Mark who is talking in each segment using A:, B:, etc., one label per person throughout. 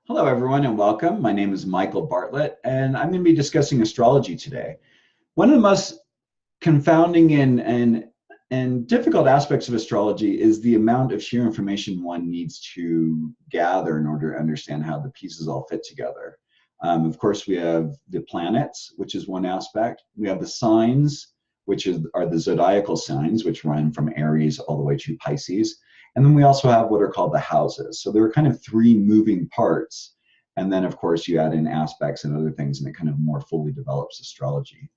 A: Hello, everyone, and welcome. My name is Michael Bartlett, and I'm going to be discussing astrology today. One of the most confounding and difficult aspects of astrology is the amount of sheer information one needs to gather in order to understand how the pieces all fit together. Of course, we have the planets, which is one aspect. We have the signs, which are the zodiacal signs, which run from Aries all the way to Pisces. And then we also have what are called the houses. So there are kind of three moving parts. And then, of course, you add in aspects and other things, and it kind of more fully develops astrology.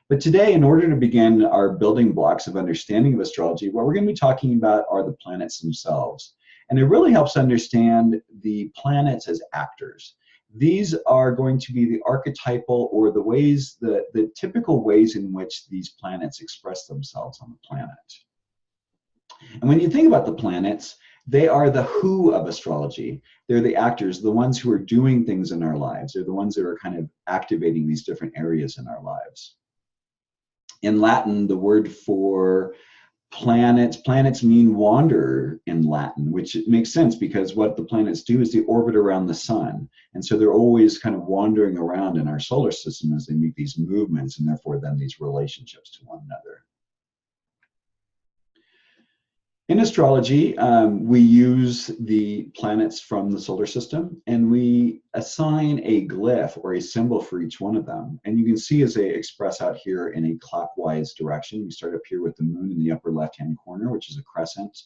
A: But today, in order to begin our building blocks of understanding of astrology, what we're going to be talking about are the planets themselves. And it really helps understand the planets as actors. These are going to be the archetypal or the ways, the typical ways in which these planets express themselves on the planet. And when you think about the planets, they are the who of astrology. They're the actors, the ones who are doing things in our lives. They're the ones that are kind of activating these different areas in our lives. In Latin, the word for planets mean wanderer in Latin, which makes sense because what the planets do is they orbit around the sun. And so they're always kind of wandering around in our solar system as they make these movements and therefore then these relationships to one another. In astrology, we use the planets from the solar system and we assign a glyph or a symbol for each one of them. And you can see as they express out here in a clockwise direction. We start up here with the moon in the upper left-hand corner, which is a crescent.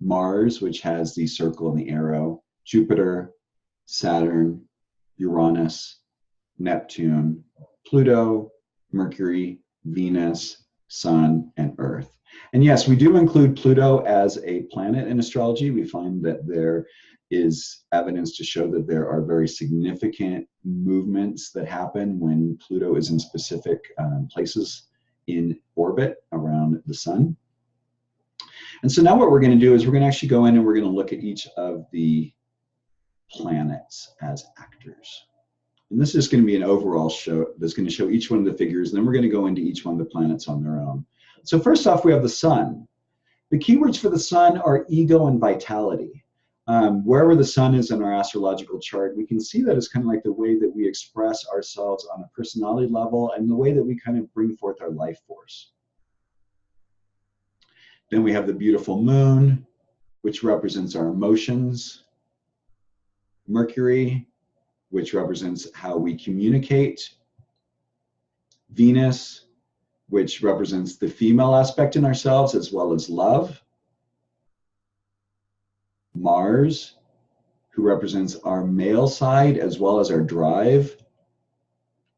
A: Mars, which has the circle and the arrow. Jupiter, Saturn, Uranus, Neptune, Pluto, Mercury, Venus, Sun, and Earth. And yes, we do include Pluto as a planet in astrology. We find that there is evidence to show that there are very significant movements that happen when Pluto is in specific places in orbit around the sun. And so now what we're going to do is we're going to actually go in and we're going to look at each of the planets as actors. And this is going to be an overall show that's going to show each one of the figures, and then we're going to go into each one of the planets on their own. So first off, we have the sun. The keywords for the sun are ego and vitality. Wherever the sun is in our astrological chart, we can see that it's kind of like the way that we express ourselves on a personality level and the way that we kind of bring forth our life force. Then we have the beautiful moon, which represents our emotions. Mercury, which represents how we communicate. Venus, which represents the female aspect in ourselves as well as love. Mars, who represents our male side as well as our drive.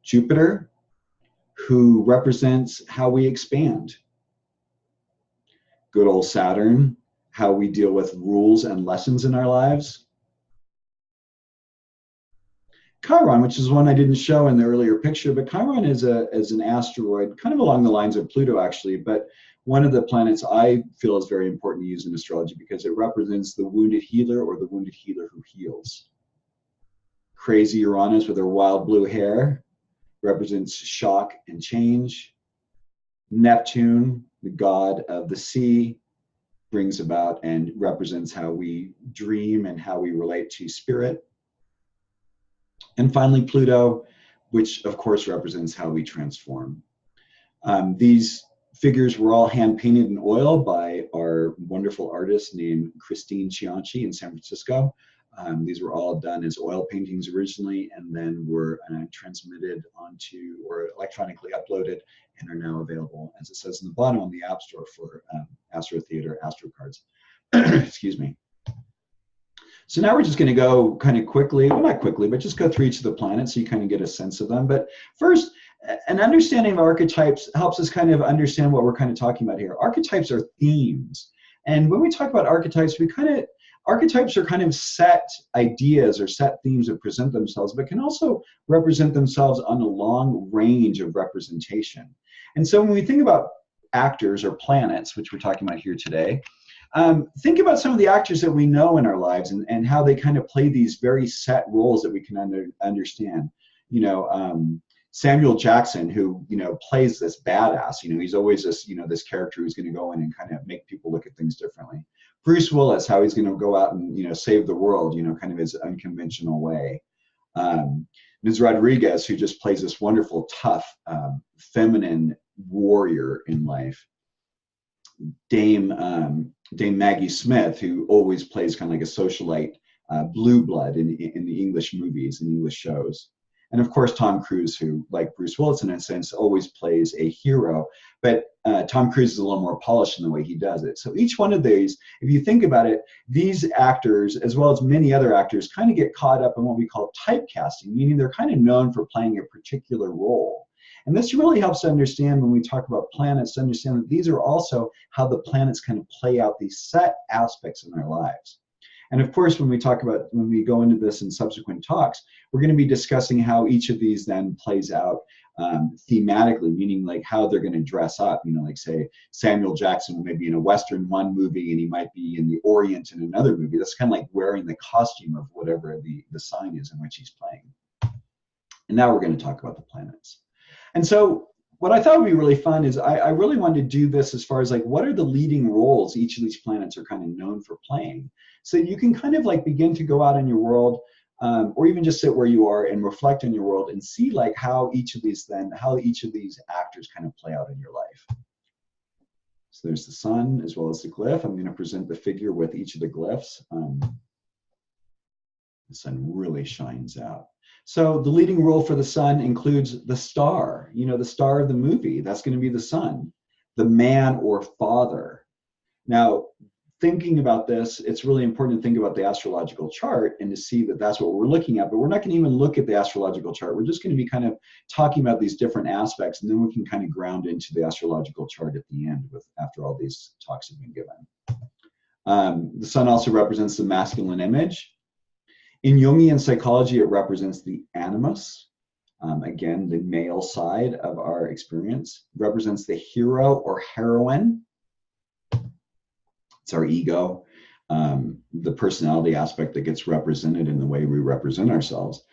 A: Jupiter, who represents how we expand. Good old Saturn, how we deal with rules and lessons in our lives. Chiron, which is one I didn't show in the earlier picture, but Chiron is an asteroid, kind of along the lines of Pluto actually, but one of the planets I feel is very important to use in astrology because it represents the wounded healer or the wounded healer who heals. Crazy Uranus with her wild blue hair represents shock and change. Neptune, the god of the sea, brings about and represents how we dream and how we relate to spirit. And finally, Pluto, which of course represents how we transform. These figures were all hand painted in oil by our wonderful artist named Christine Cianci in San Francisco. These were all done as oil paintings originally and then were transmitted onto or electronically uploaded and are now available, as it says in the bottom, on the App Store for AstroTheatre, AstroCards. Excuse me. So now we're just going to go kind of quickly, well, not quickly, but just go through each of the planets so you kind of get a sense of them. But first, an understanding of archetypes helps us kind of understand what we're kind of talking about here. Archetypes are themes. And when we talk about archetypes, archetypes are kind of set ideas or set themes that present themselves, but can also represent themselves on a long range of representation. And so when we think about actors or planets, which we're talking about here today, think about some of the actors that we know in our lives and how they kind of play these very set roles that we can understand. You know, Samuel Jackson, who, you know, plays this badass, you know, he's always this, you know, this character who's going to go in and kind of make people look at things differently. Bruce Willis, how he's going to go out and, save the world, kind of his unconventional way. Ms. Rodriguez, who just plays this wonderful, tough, feminine warrior in life. Dame Maggie Smith, who always plays kind of like a socialite, blue blood in the English movies and English shows. And of course, Tom Cruise, who, like Bruce Willis in a sense, always plays a hero. But Tom Cruise is a little more polished in the way he does it. So each one of these, if you think about it, these actors, as well as many other actors, kind of get caught up in what we call typecasting, meaning they're kind of known for playing a particular role. And this really helps to understand when we talk about planets, to understand that these are also how the planets kind of play out these set aspects in our lives. And of course, when we go into this in subsequent talks, we're going to be discussing how each of these then plays out thematically, meaning like how they're going to dress up. Like say Samuel Jackson may be in a Western one movie and he might be in the Orient in another movie. That's kind of like wearing the costume of whatever the sign is in which he's playing. And now we're going to talk about the planets. And so what I thought would be really fun is I really wanted to do this as far as like what are the leading roles each of these planets are kind of known for playing. So you can kind of like begin to go out in your world or even just sit where you are and reflect on your world and see like how each of these actors kind of play out in your life. So there's the sun as well as the glyph. I'm going to present the figure with each of the glyphs. The sun really shines out. So the leading role for the sun includes the star, the star of the movie. That's going to be the sun, the man or father. Now, thinking about this, it's really important to think about the astrological chart and to see that that's what we're looking at. But we're not going to even look at the astrological chart. We're just going to be kind of talking about these different aspects, and then we can kind of ground into the astrological chart at the end after all these talks have been given. The sun also represents the masculine image. In Jungian psychology, it represents the animus. Again, the male side of our experience. Represents the hero or heroine. It's our ego, the personality aspect that gets represented in the way we represent ourselves.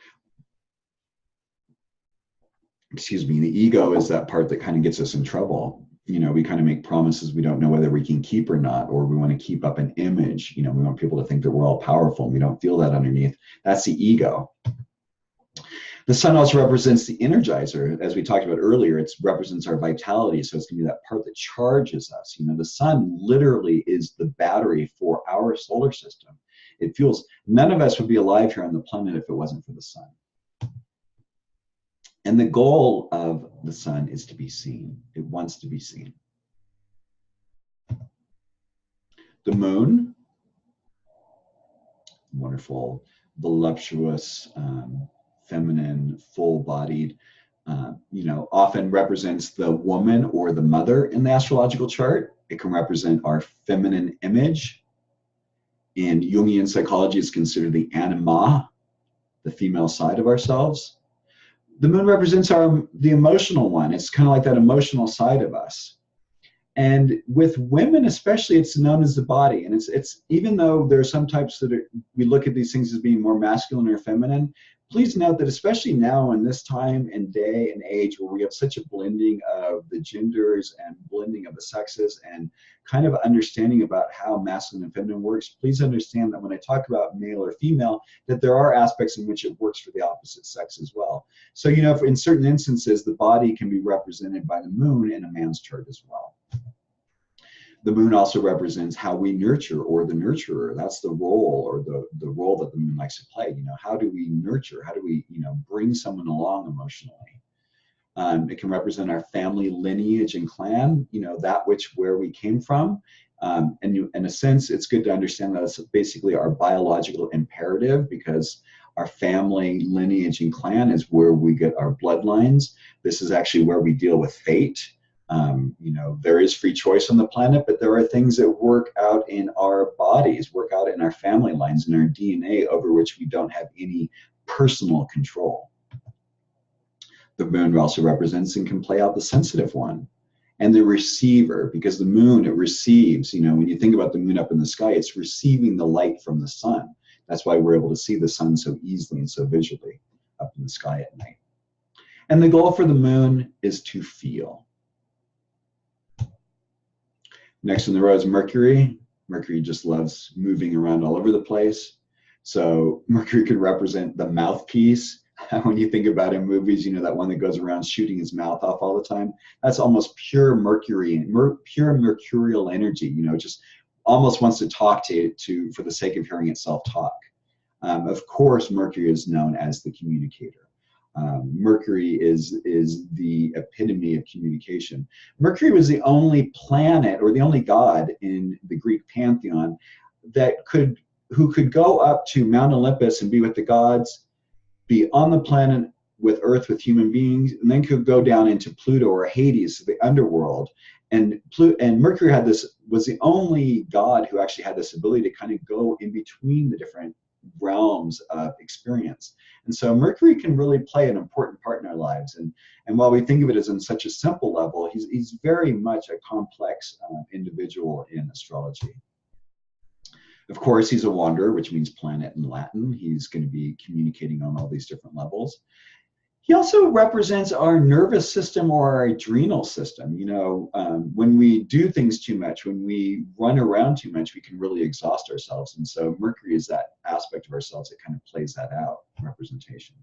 A: Excuse me, the ego is that part that kind of gets us in trouble. We kind of make promises we don't know whether we can keep or not, or we want to keep up an image. We want people to think that we're all powerful and we don't feel that underneath. That's the ego. The sun also represents the energizer. As we talked about earlier, it represents our vitality. So it's going to be that part that charges us. The sun literally is the battery for our solar system. It fuels. None of us would be alive here on the planet if it wasn't for the sun. And the goal of the sun is to be seen. It wants to be seen. The moon, wonderful, voluptuous, feminine, full-bodied, often represents the woman or the mother in the astrological chart. It can represent our feminine image. In Jungian psychology, it's considered the anima, the female side of ourselves. The moon represents the emotional one. It's kind of like that emotional side of us. And with women especially, it's known as the body. And it's even though there are some types we look at these things as being more masculine or feminine, please note that especially now in this time and day and age where we have such a blending of the genders and blending of the sexes and kind of understanding about how masculine and feminine works, please understand that when I talk about male or female, that there are aspects in which it works for the opposite sex as well. So, in certain instances, the body can be represented by the moon in a man's chart as well. The moon also represents how we nurture, or the nurturer. That's the role, or the role that the moon likes to play. How do we nurture? How do we, bring someone along emotionally? It can represent our family lineage and clan, where we came from. And in a sense, it's good to understand that it's basically our biological imperative, because our family lineage and clan is where we get our bloodlines. This is actually where we deal with fate. There is free choice on the planet, but there are things that work out in our bodies, work out in our family lines, in our DNA, over which we don't have any personal control. The moon also represents and can play out the sensitive one and the receiver, because the moon, it receives, when you think about the moon up in the sky, it's receiving the light from the sun. That's why we're able to see the sun so easily and so visually up in the sky at night. And the goal for the moon is to feel. Next in the row is Mercury. Mercury just loves moving around all over the place. So Mercury could represent the mouthpiece. When you think about in movies, you know, that one that goes around shooting his mouth off all the time. That's almost pure Mercury, pure mercurial energy. You know, just almost wants to talk to for the sake of hearing itself talk. Of course, Mercury is known as the communicator. Mercury is the epitome of communication. Mercury was the only planet or the only god in the Greek pantheon who could go up to Mount Olympus and be with the gods, be on the planet with Earth with human beings, and then could go down into Pluto or Hades, the underworld. And Mercury was the only god who actually had this ability to kind of go in between the different realms of experience. And so Mercury can really play an important part in our lives. And while we think of it as on such a simple level, he's very much a complex individual in astrology. Of course, he's a wanderer, which means planet in Latin. He's going to be communicating on all these different levels. He also represents our nervous system or our adrenal system. You know, when we do things too much, when we run around too much, we can really exhaust ourselves. And so Mercury is that aspect of ourselves that kind of plays that out, representation.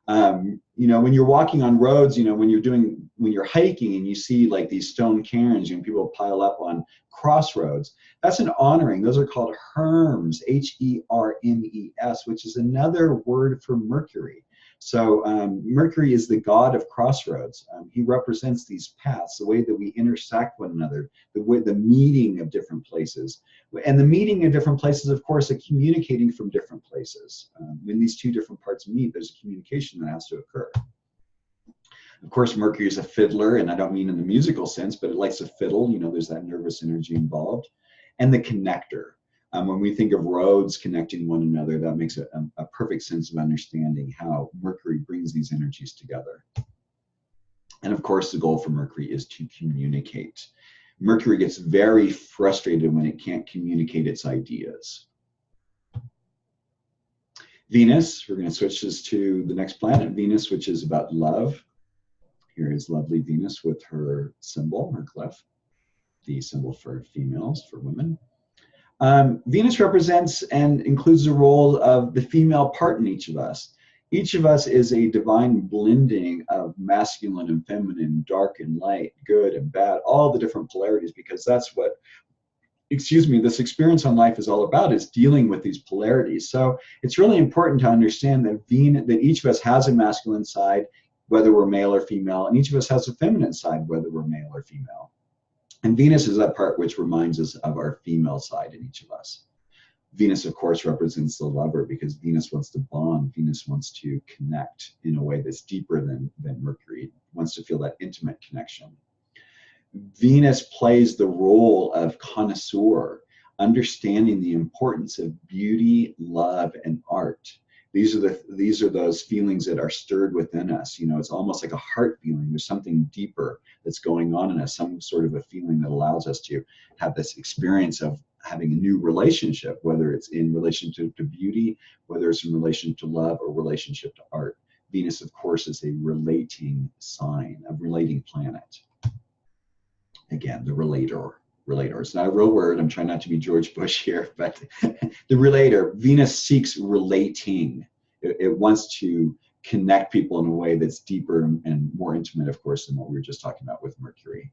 A: You know, when you're walking on roads, you know, when you're hiking and you see like these stone cairns, you know, people pile up on crossroads, that's an honoring. Those are called herms, H-E-R-M-E-S, which is another word for Mercury. So Mercury is the god of crossroads. He represents these paths, the way that we intersect one another, the meeting of different places. And the meeting of different places, of course, are communicating from different places. When these two different parts meet, there's a communication that has to occur. Of course, Mercury is a fiddler, and I don't mean in the musical sense, but it likes to fiddle. You know, there's that nervous energy involved. And the connector. When we think of roads connecting one another, that makes a perfect sense of understanding how Mercury brings these energies together. And of course, the goal for Mercury is to communicate. Mercury gets very frustrated when it can't communicate its ideas. Venus, we're going to switch this to the next planet, Venus, which is about love. Here is lovely Venus with her symbol, her glyph, the symbol for females, for women. Venus represents and includes the role of the female part in each of us. Each of us is a divine blending of masculine and feminine, dark and light, good and bad, all the different polarities, because that's what, this experience on life is all about, is dealing with these polarities. So it's really important to understand that that each of us has a masculine side, whether we're male or female, and each of us has a feminine side, whether we're male or female. And Venus is that part which reminds us of our female side in each of us. Venus, of course, represents the lover, because Venus wants to bond. Venus wants to connect in a way that's deeper than Mercury, wants to feel that intimate connection. Venus plays the role of connoisseur, understanding the importance of beauty, love, and art. These are those feelings that are stirred within us. You know, it's almost like a heart feeling. There's something deeper that's going on in us, some sort of a feeling that allows us to have this experience of having a new relationship, whether it's in relation to beauty, whether it's in relation to love or relationship to art. Venus, of course, is a relating sign, a relating planet. Again, the relator. It's not a real word. I'm trying not to be George Bush here, but the relator. Venus seeks relating. It wants to connect people in a way that's deeper and more intimate, of course, than what we were just talking about with Mercury.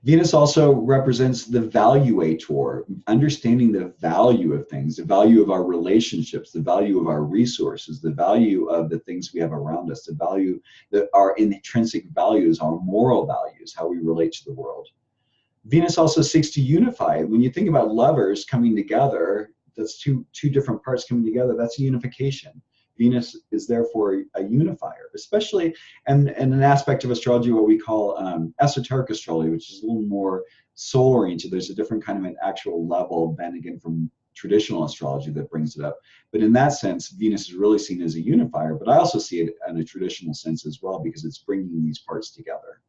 A: Venus also represents the valuator, understanding the value of things, the value of our relationships, the value of our resources, the value of the things we have around us, the value that our intrinsic values, our moral values, how we relate to the world. Venus also seeks to unify. When you think about lovers coming together, that's two different parts coming together, that's a unification. Venus is therefore a unifier, especially, and an aspect of astrology, what we call esoteric astrology, which is a little more soul-oriented. There's a different kind of an actual level than, again, from traditional astrology that brings it up. But in that sense, Venus is really seen as a unifier, but I also see it in a traditional sense as well, because it's bringing these parts together.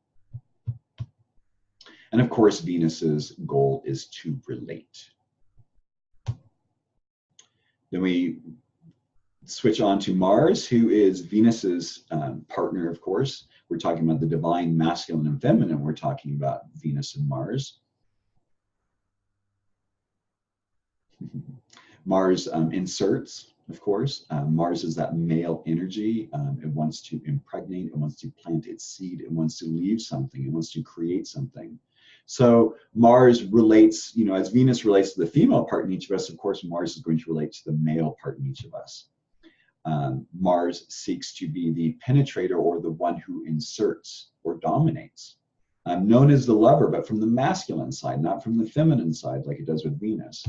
A: And of course, Venus's goal is to relate. Then we switch on to Mars, who is Venus's partner, of course. We're talking about the divine masculine and feminine. We're talking about Venus and Mars. Mars inserts, of course. Mars is that male energy. It wants to impregnate, it wants to plant its seed, it wants to leave something, it wants to create something. So Mars relates, you know, as Venus relates to the female part in each of us, of course, Mars is going to relate to the male part in each of us. Mars seeks to be the penetrator or the one who inserts or dominates. Known as the lover, but from the masculine side, not from the feminine side like it does with Venus.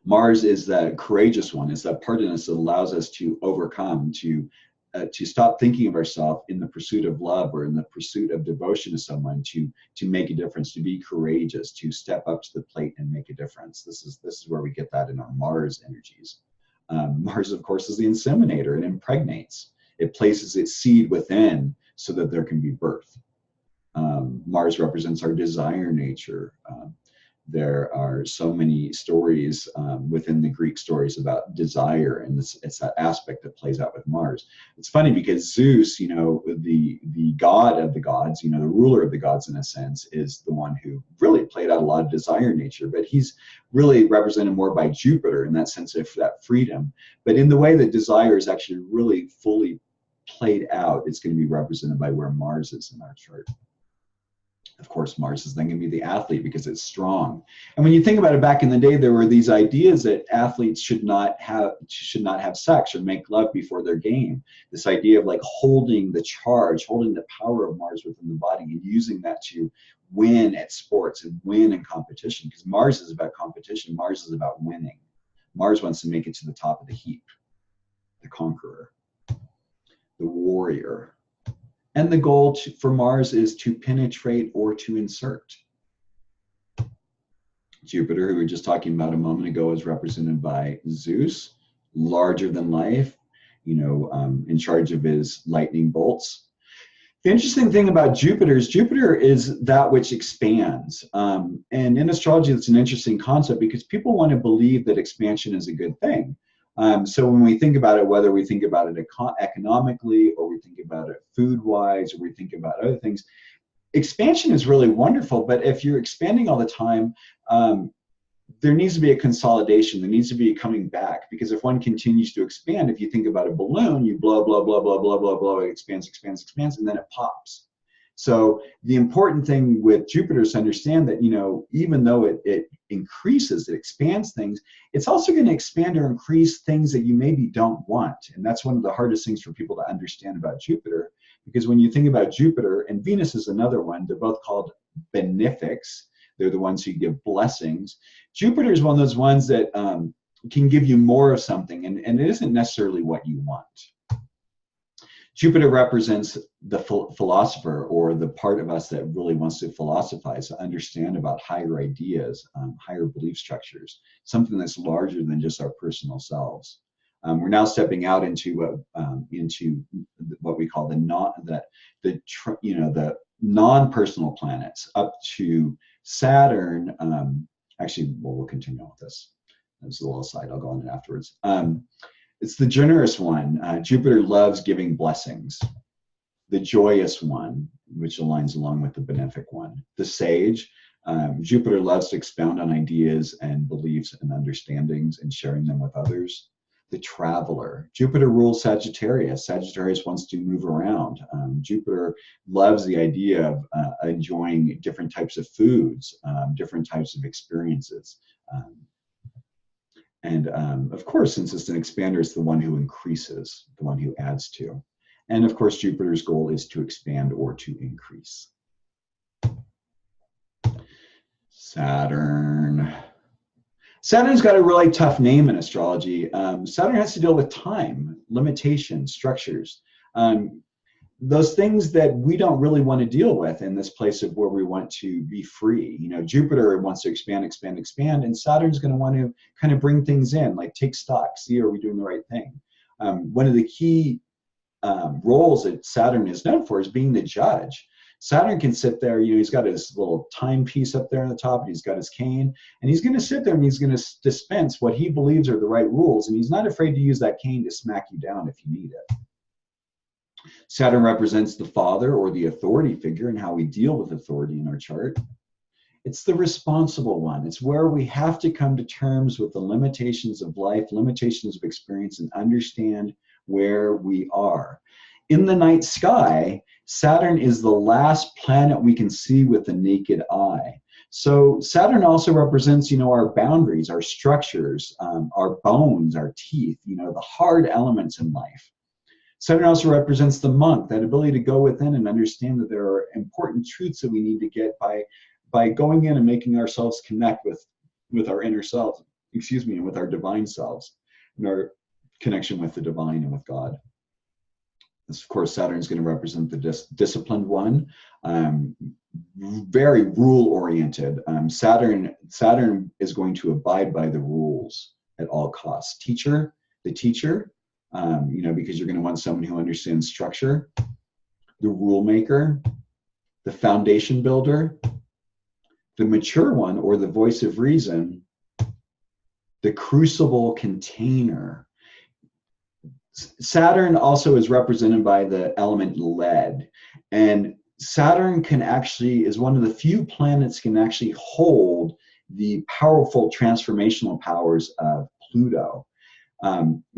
A: Mars is that courageous one, is that part in us that allows us to overcome, to stop thinking of ourselves in the pursuit of love or in the pursuit of devotion to someone, to make a difference, to be courageous, to step up to the plate and make a difference. This is where we get that in our Mars energies. Mars, of course, is the inseminator. It impregnates. It places its seed within so that there can be birth. Mars represents our desire nature. There are so many stories within the Greek stories about desire, and it's that aspect that plays out with Mars. It's funny because Zeus, you know, the god of the gods, you know, the ruler of the gods in a sense, is the one who really played out a lot of desire nature, but he's really represented more by Jupiter in that sense of that freedom. But in the way that desire is actually really fully played out, it's going to be represented by where Mars is in our chart. Of course, Mars is then going to be the athlete because it's strong. And when you think about it, back in the day, there were these ideas that athletes should not have sex or make love before their game. This idea of like holding the charge, holding the power of Mars within the body and using that to win at sports and win in competition, because Mars is about competition. Mars is about winning. Mars wants to make it to the top of the heap, the conqueror, the warrior. And the goal for Mars is to penetrate or to insert. Jupiter, who we were just talking about a moment ago, is represented by Zeus, larger than life, you know, in charge of his lightning bolts. The interesting thing about Jupiter is that which expands. And in astrology, it's an interesting concept because people want to believe that expansion is a good thing. So when we think about it, whether we think about it economically, or we think about it food-wise, or we think about other things, expansion is really wonderful. But if you're expanding all the time, there needs to be a consolidation. There needs to be a coming back, because if one continues to expand, if you think about a balloon, you blow, blow, blow, blow, blow, blow, blow, it expands, expands, expands, and then it pops. So the important thing with Jupiter is to understand that, you know, even though it increases, it expands things, it's also going to expand or increase things that you maybe don't want. And that's one of the hardest things for people to understand about Jupiter, because when you think about Jupiter, and Venus is another one, they're both called benefics. They're the ones who give blessings. Jupiter is one of those ones that can give you more of something, and it isn't necessarily what you want. Jupiter represents the philosopher, or the part of us that really wants to philosophize, to understand about higher ideas, higher belief structures, something that's larger than just our personal selves. We're now stepping out into what we call the non-personal planets, up to Saturn. Actually, we'll continue on with this. There's a little aside. I'll go on it afterwards. It's the generous one. Jupiter loves giving blessings. The joyous one, which aligns along with the benefic one. The sage. Jupiter loves to expound on ideas and beliefs and understandings and sharing them with others. The traveler. Jupiter rules Sagittarius. Sagittarius wants to move around. Jupiter loves the idea of enjoying different types of foods, different types of experiences. And of course, since it's an expander, it's the one who increases, the one who adds to. And of course, Jupiter's goal is to expand or to increase. Saturn. Saturn's got a really tough name in astrology. Saturn has to deal with time, limitations, structures. Those things that we don't really want to deal with in this place of where we want to be free. You know, Jupiter wants to expand, expand, expand, and Saturn's going to want to kind of bring things in, like take stock, see, are we doing the right thing? One of the key roles that Saturn is known for is being the judge. Saturn can sit there, you know, he's got his little timepiece up there on the top, and he's got his cane, and he's going to sit there and he's going to dispense what he believes are the right rules, and he's not afraid to use that cane to smack you down if you need it. Saturn represents the father or the authority figure and how we deal with authority in our chart. It's the responsible one. It's where we have to come to terms with the limitations of life, limitations of experience, and understand where we are. In the night sky, Saturn is the last planet we can see with the naked eye. So Saturn also represents, our boundaries, our structures, our bones, our teeth, the hard elements in life. Saturn also represents the monk, that ability to go within and understand that there are important truths that we need to get by going in and making ourselves connect with our inner selves, and with our divine selves, and our connection with the divine and with God. This, of course, Saturn is going to represent the disciplined one, very rule-oriented. Saturn is going to abide by the rules at all costs. The teacher, because you're going to want someone who understands structure, the rule maker, the foundation builder, the mature one, or the voice of reason, the crucible container. Saturn also is represented by the element lead, and Saturn is one of the few planets can actually hold the powerful transformational powers of Pluto.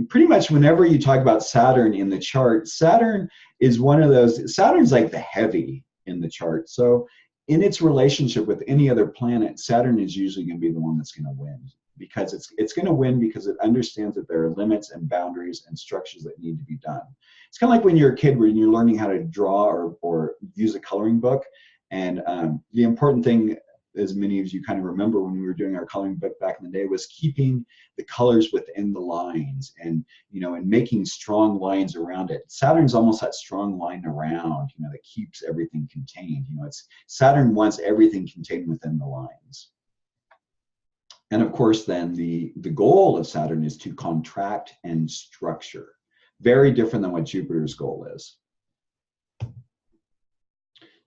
A: Pretty much whenever you talk about Saturn in the chart, Saturn is one of those, Saturn's like the heavy in the chart. So in its relationship with any other planet, Saturn is usually going to be the one that's going to win, because it's going to win because it understands that there are limits and boundaries and structures that need to be done. It's kind of like when you're a kid, when you're learning how to draw or use a coloring book. And the important thing, as many of you kind of remember when we were doing our coloring book back in the day, was keeping the colors within the lines and, and making strong lines around it. Saturn's almost that strong line around, that keeps everything contained. Saturn wants everything contained within the lines. And of course, then the goal of Saturn is to contract and structure. Very different than what Jupiter's goal is. Then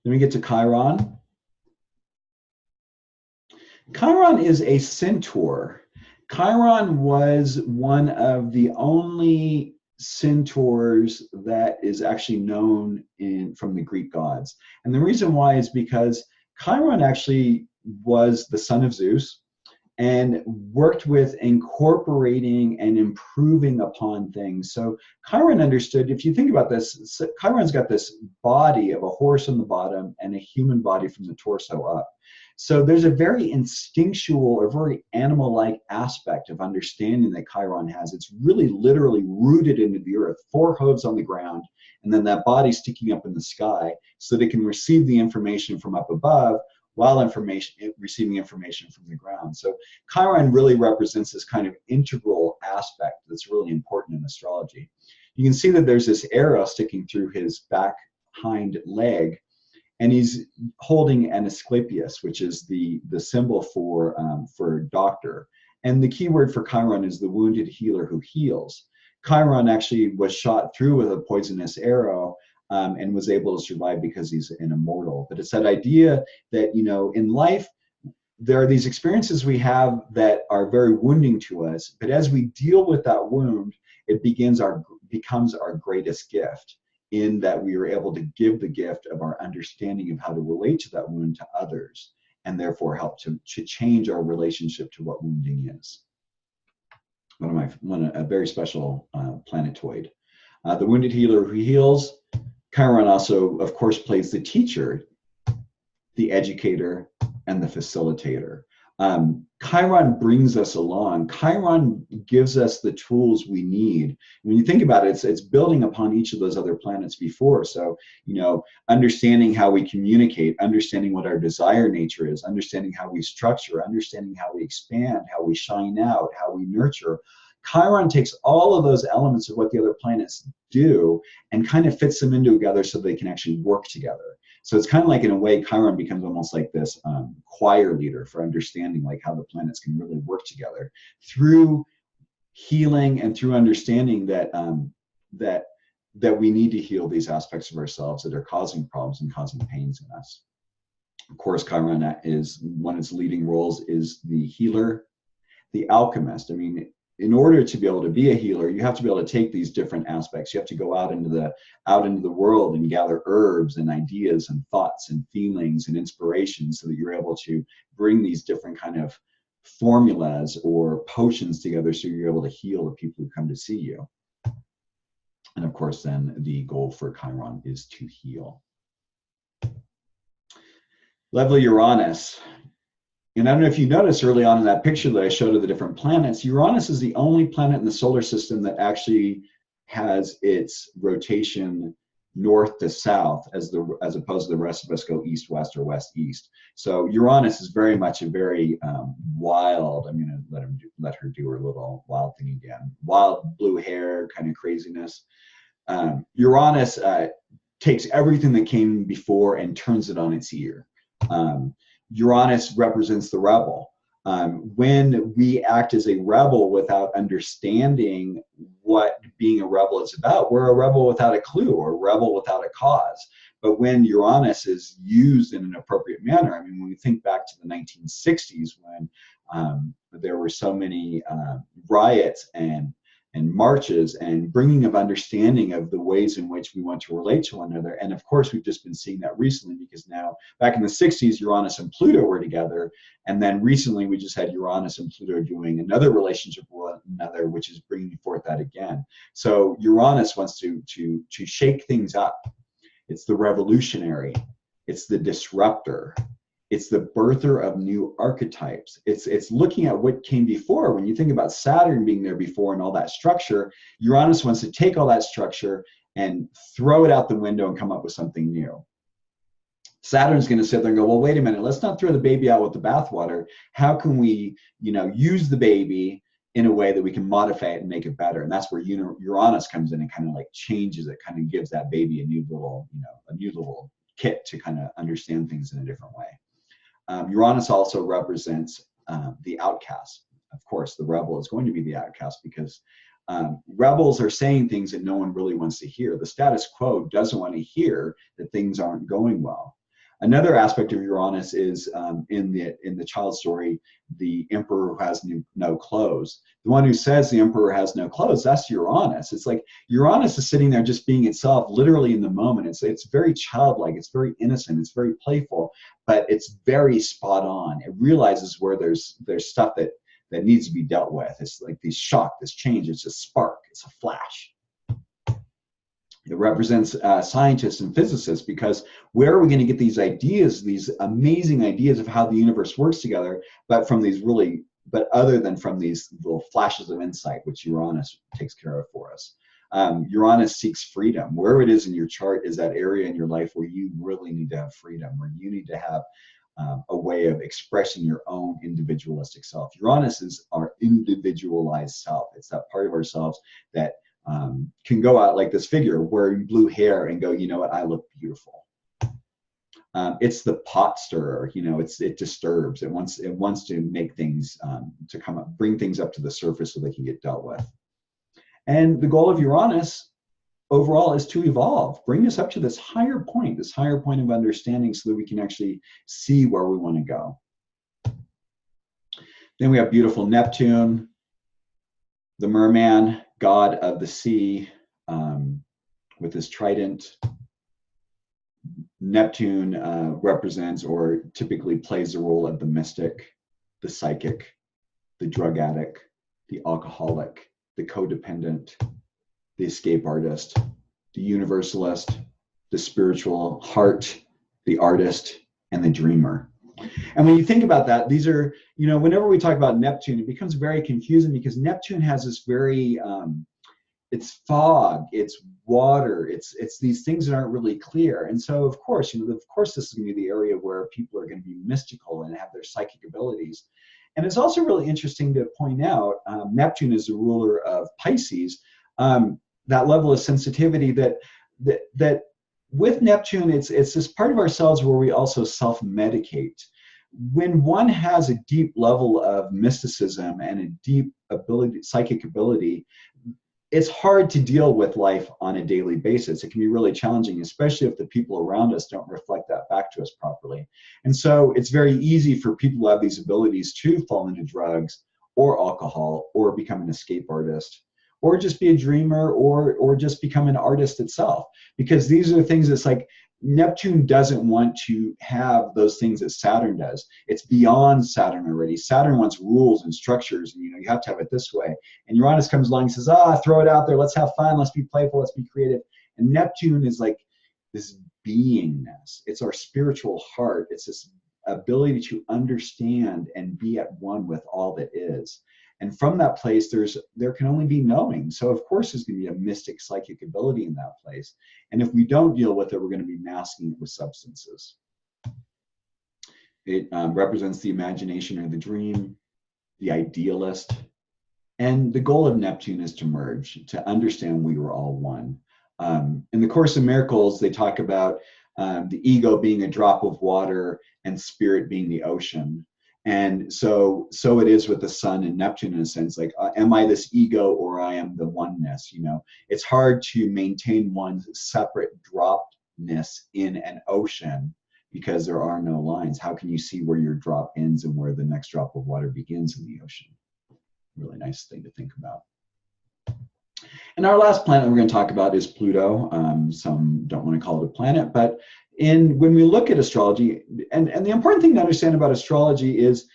A: we get to Chiron. Chiron is a centaur. Chiron was one of the only centaurs that is actually known from the Greek gods. And the reason why is because Chiron actually was the son of Zeus and worked with incorporating and improving upon things. So Chiron understood, if you think about this, Chiron's got this body of a horse on the bottom and a human body from the torso up. So there's a very instinctual or very animal-like aspect of understanding that Chiron has. It's really literally rooted into the earth, 4 hooves on the ground, and then that body sticking up in the sky so that it can receive the information from up above while receiving information from the ground. So Chiron really represents this kind of integral aspect that's really important in astrology. You can see that there's this arrow sticking through his back hind leg, and he's holding an Asclepius, which is the symbol for doctor. And the key word for Chiron is the wounded healer who heals. Chiron actually was shot through with a poisonous arrow, and was able to survive because he's an immortal. But it's that idea that, in life, there are these experiences we have that are very wounding to us, but as we deal with that wound, it becomes our greatest gift, in that we are able to give the gift of our understanding of how to relate to that wound to others, and therefore help to change our relationship to what wounding is. A very special planetoid. The wounded healer who heals. Chiron also, of course, plays the teacher, the educator, and the facilitator. Chiron brings us along. Chiron gives us the tools we need. When you think about it, it's building upon each of those other planets before. So, understanding how we communicate, understanding what our desire nature is, understanding how we structure, understanding how we expand, how we shine out, how we nurture. Chiron takes all of those elements of what the other planets do and kind of fits them into together so they can actually work together. So it's kind of like, in a way, Chiron becomes almost like this choir leader for understanding like how the planets can really work together through healing and through understanding that that we need to heal these aspects of ourselves that are causing problems and causing pains in us. Of course, Chiron is one of its leading roles is the healer, the alchemist. I mean, in order to be able to be a healer, you have to be able to take these different aspects. You have to go out into the world and gather herbs and ideas and thoughts and feelings and inspirations so that you're able to bring these different kind of formulas or potions together so you're able to heal the people who come to see you. And of course, then the goal for Chiron is to heal. Lovely Uranus. And I don't know if you noticed early on in that picture that I showed of the different planets, Uranus is the only planet in the solar system that actually has its rotation north to south, as opposed to the rest of us go east, west, or west, east. So Uranus is very much a very wild, I'm going to let her do her little wild thing again, wild blue hair kind of craziness. Uranus takes everything that came before and turns it on its ear. Uranus represents the rebel. When we act as a rebel without understanding what being a rebel is about, we're a rebel without a clue or a rebel without a cause. But when Uranus is used in an appropriate manner, I mean, when we think back to the 1960s when there were so many riots and marches and bringing of understanding of the ways in which we want to relate to one another. And of course, we've just been seeing that recently because now, back in the 60s, Uranus and Pluto were together. And then recently, we just had Uranus and Pluto doing another relationship with one another, which is bringing forth that again. So Uranus wants to shake things up. It's the revolutionary. It's the disruptor. It's the birther of new archetypes. It's looking at what came before. When you think about Saturn being there before and all that structure, Uranus wants to take all that structure and throw it out the window and come up with something new. Saturn's going to sit there and go, well, wait a minute, let's not throw the baby out with the bathwater. How can we, use the baby in a way that we can modify it and make it better? And that's where Uranus comes in and kind of like changes it, kind of gives that baby a new little kit to kind of understand things in a different way. Uranus also represents the outcast. Of course, the rebel is going to be the outcast because rebels are saying things that no one really wants to hear. The status quo doesn't want to hear that things aren't going well. Another aspect of Uranus is in the child story, the emperor who has no clothes. The one who says the emperor has no clothes, that's Uranus. It's like Uranus is sitting there just being itself, literally in the moment. It's very childlike, it's very innocent, it's very playful, but it's very spot on. It realizes where there's stuff that needs to be dealt with. It's like this shock, this change, it's a spark, it's a flash. It represents scientists and physicists, because where are we going to get these ideas, these amazing ideas of how the universe works together, but other than from these little flashes of insight, which Uranus takes care of for us. Uranus seeks freedom. Where it is in your chart is that area in your life where you really need to have freedom, where you need to have a way of expressing your own individualistic self. Uranus is our individualized self. It's that part of ourselves that can go out like this figure wearing blue hair and go, you know what, I look beautiful. It's the pot stirrer, it disturbs. It wants to make things to come up, bring things up to the surface so they can get dealt with. And the goal of Uranus overall is to evolve, bring us up to this higher point of understanding so that we can actually see where we want to go. Then we have beautiful Neptune, the merman, god of the sea, with his trident. Neptune represents or typically plays the role of the mystic, the psychic, the drug addict, the alcoholic, the codependent, the escape artist, the universalist, the spiritual heart, the artist, and the dreamer. And when you think about that, these are, whenever we talk about Neptune, it becomes very confusing because Neptune has this very, it's fog, it's water, it's these things that aren't really clear. And so, of course, this is going to be the area where people are going to be mystical and have their psychic abilities. And it's also really interesting to point out, Neptune is the ruler of Pisces, that level of sensitivity that with Neptune, it's this part of ourselves where we also self-medicate. When one has a deep level of mysticism and a deep psychic ability, it's hard to deal with life on a daily basis. It can be really challenging, especially if the people around us don't reflect that back to us properly. And so it's very easy for people who have these abilities to fall into drugs or alcohol, or become an escape artist, or just be a dreamer, or just become an artist itself. Because these are the things that's like, Neptune doesn't want to have those things that Saturn does. It's beyond Saturn already. Saturn wants rules and structures, and you have to have it this way. And Uranus comes along and says, throw it out there, let's have fun, let's be playful, let's be creative. And Neptune is like this beingness. It's our spiritual heart. It's this ability to understand and be at one with all that is. And from that place, there can only be knowing. So of course there's going to be a mystic psychic ability in that place. And if we don't deal with it, we're going to be masking it with substances. It represents the imagination or the dream, the idealist. And the goal of Neptune is to merge, to understand we were all one. In the Course in Miracles, they talk about the ego being a drop of water and spirit being the ocean. And so it is with the sun and Neptune in a sense, like, am I this ego or I am the oneness? It's hard to maintain one's separate droppedness in an ocean because there are no lines. How can you see where your drop ends and where the next drop of water begins in the ocean? Really nice thing to think about. And our last planet we're going to talk about is Pluto. Some don't want to call it a planet, but when we look at astrology, and the important thing to understand about astrology is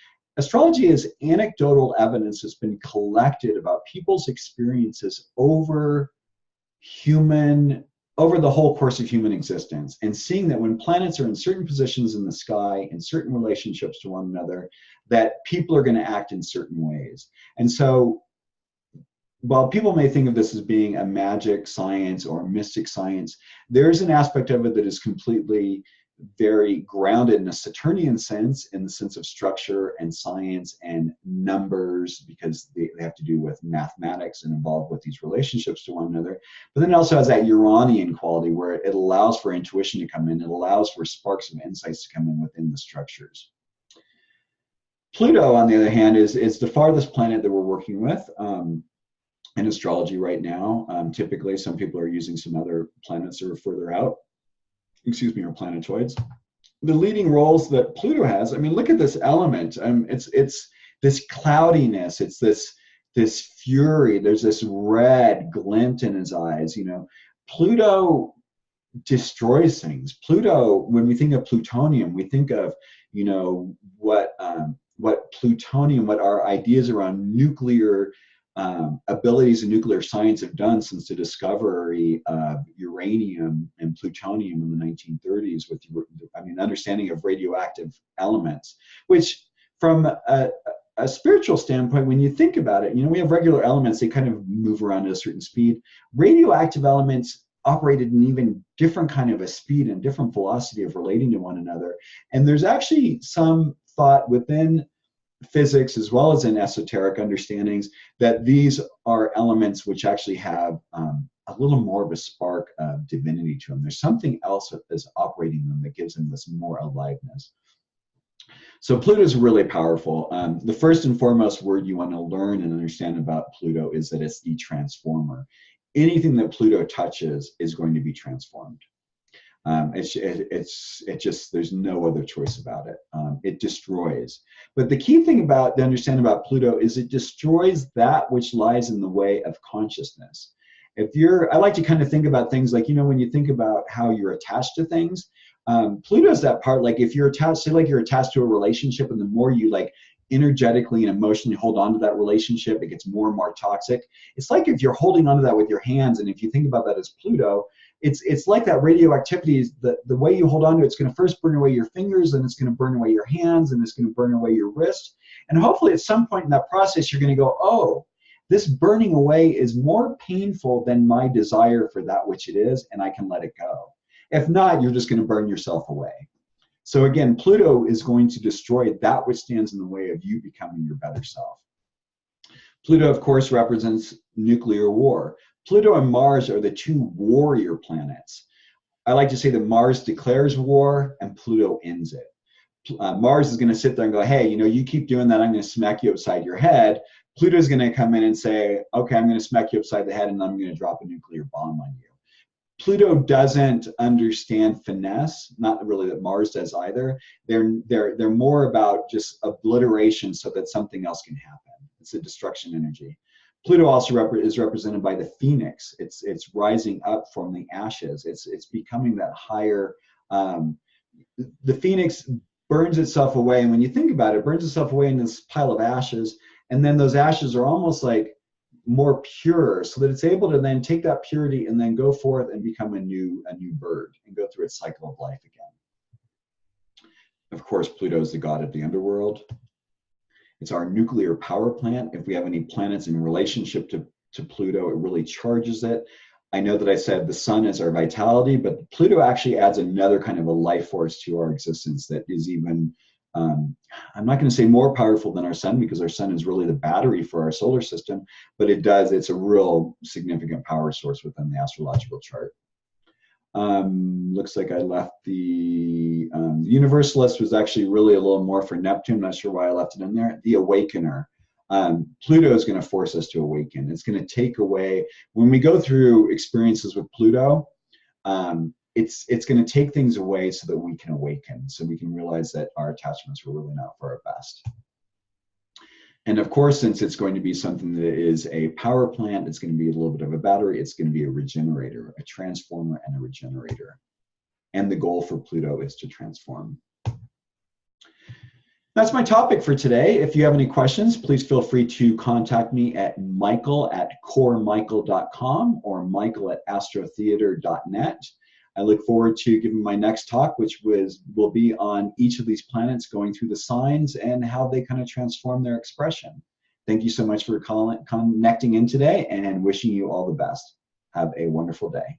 A: anecdotal evidence that's been collected about people's experiences over the whole course of human existence, and seeing that when planets are in certain positions in the sky, in certain relationships to one another, that people are going to act in certain ways. And so while people may think of this as being a magic science or mystic science, there's an aspect of it that is completely very grounded in a Saturnian sense, in the sense of structure and science and numbers, because they have to do with mathematics and involved with these relationships to one another. But then it also has that Uranian quality where it allows for intuition to come in. It allows for sparks of insights to come in within the structures. Pluto, on the other hand, is the farthest planet that we're working with in astrology right now. Typically, some people are using some other planets that are further out, or planetoids. The leading roles that Pluto has, look at this element. It's this cloudiness, it's this fury, there's this red glint in his eyes. Pluto destroys things. Pluto, when we think of plutonium, we think of, what plutonium, what our ideas around nuclear abilities and nuclear science have done since the discovery of uranium and plutonium in the 1930s, with understanding of radioactive elements, which from a spiritual standpoint, when you think about it, we have regular elements, they kind of move around at a certain speed. Radioactive elements operated in even different kind of a speed and different velocity of relating to one another. And there's actually some thought within physics as well as in esoteric understandings that these are elements which actually have a little more of a spark of divinity to them. There's something else that is operating them that gives them this more aliveness. So Pluto is really powerful. The first and foremost word you want to learn and understand about Pluto is that it's the transformer. Anything that Pluto touches is going to be transformed. There's no other choice about it. It destroys. But the key thing to understand about Pluto is it destroys that which lies in the way of consciousness. I like to kind of think about things like, when you think about how you're attached to things, Pluto's that part, like if you're attached, say like you're attached to a relationship, and the more you like energetically and emotionally hold on to that relationship, it gets more and more toxic. It's like if you're holding on to that with your hands, and if you think about that as Pluto, it's like that radioactivity is the way you hold on to it, it's going to first burn away your fingers, and it's going to burn away your hands, and it's going to burn away your wrist. And hopefully at some point in that process, you're going to go, oh, this burning away is more painful than my desire for that which it is, and I can let it go. If not, you're just going to burn yourself away. So again, Pluto is going to destroy that which stands in the way of you becoming your better self. Pluto, of course, represents nuclear war. Pluto and Mars are the two warrior planets. I like to say that Mars declares war and Pluto ends it. Mars is going to sit there and go, hey, you keep doing that, I'm going to smack you upside your head. Pluto is going to come in and say, okay, I'm going to smack you upside the head, and I'm going to drop a nuclear bomb on you. Pluto doesn't understand finesse, not really that Mars does either. They're more about just obliteration so that something else can happen. It's a destruction energy. Pluto also is represented by the phoenix. It's rising up from the ashes. It's becoming that higher. The phoenix burns itself away, and when you think about it, it burns itself away in this pile of ashes, and then those ashes are almost like more pure, so that it's able to then take that purity and then go forth and become a new bird and go through its cycle of life again. Of course, Pluto is the god of the underworld. It's our nuclear power plant. If we have any planets in relationship to Pluto, it really charges it. I know that I said the sun is our vitality, but Pluto actually adds another kind of a life force to our existence that is even, I'm not going to say more powerful than our sun, because our sun is really the battery for our solar system, but it's a real significant power source within the astrological chart. Looks like I left the Universalist was actually really a little more for Neptune. I'm not sure why I left it in there. The Awakener. Pluto is going to force us to awaken. It's going to take away, when we go through experiences with Pluto, it's going to take things away so that we can awaken, so we can realize that our attachments were really not for our best. And of course, since it's going to be something that is a power plant, it's going to be a little bit of a battery, it's going to be a regenerator, a transformer and a regenerator. And the goal for Pluto is to transform. That's my topic for today. If you have any questions, please feel free to contact me at michael@coremichael.com or michael@astrotheatre.net. I look forward to giving my next talk, which will be on each of these planets going through the signs and how they kind of transform their expression. Thank you so much for connecting in today, and wishing you all the best. Have a wonderful day.